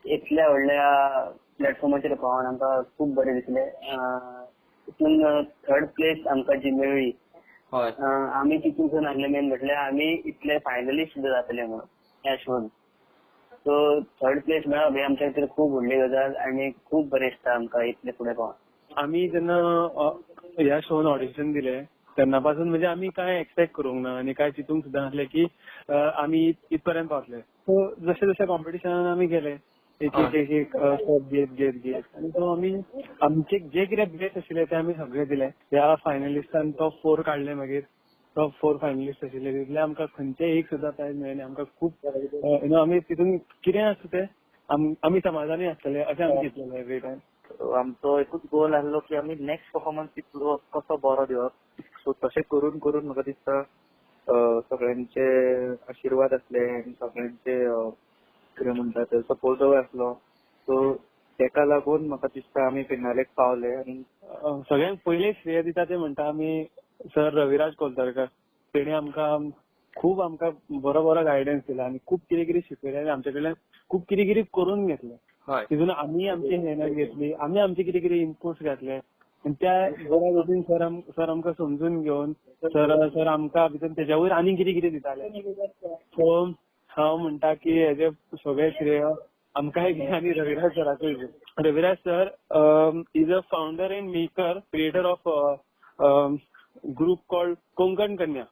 इतल्या व्हडल्या प्लॅटफॉर्माचेर पावोन आमकां खूब बरें दिसलें. तितून थर्ड प्लेस आमकां जी मेळ्ळी आमी चिंतूंक नासलें मेन म्हटल्यार आमी इतले फायनलिस्ट सुद्दां जातले म्हणून ह्या शोन. सो थर्ड प्लेस मेळप ही आमच्या खातीर खूब व्हडली गजाल आनी खूब बरें दिसता आमकां इतले फुडें पावोन. आमी जेन्ना ह्या शोन ऑडिशन दिलें तेन्ना पासून म्हणजे आमी काय एक्सपेक्ट करूंक ना आनी काय चिंतूंक सुद्दां नासलें की आमी इतपर्यंत पावतले. सो जशे जशे कॉम्पिटिशनान आमी गेले एक एक स्टेप घेत आनी सो आमी आमचे जे कितें बेस्ट आशिल्ले ते आमी सगळे दिले. ह्या फायनलिस्टान टॉप 4 काडले मागीर. टॉप 4 फायनलिस्ट आशिल्ले तितले आमकां खंयचे एक सुद्दां प्रायज मेळ्ळें आमकां खूब आमी तितून कितें आसा तें आमी समाधानी आसतले अशें आमी चिंतलेलें एवरी टायम. आमचो एकूच गोल आसलो की आमी नेक्स्ट परफॉर्मन्स कसो बरो दिवप. सो तशें करून करून म्हाका दिसता सगळ्यांचे आशिर्वाद आसले आनी सगळ्यांचे कितें म्हणटा ते सपोर्टूय आसलो. सो तेका लागून म्हाका दिसता आमी फिनालेक पावले. आनी सगळ्यांत पयलीं श्रेय दिता ते म्हणटा आमी सर रविराज कोलतरकर. तेणी आमकां खूब बरो गायडन्स दिला आनी खूब कितें कितें शिकयलें आनी आमचे कडल्यान खूब कितें कितें करून घेतलें. तितून आमी आमची मेहनत घेतली. आमी आमचे कितें कितें इनपुट्स घातले आनी त्या बऱ्या भशेन सर आमकां समजून घेवन सर आमकां भितर तेच्या वयर आनी कितें कितें दिताले. सो हांव म्हणटा की हेजे सगळें श्रेय आमकांय घे आनी रविराज सराकूय घे. Raviraj sir is a founder end maker creator of group called Konkan Kanya.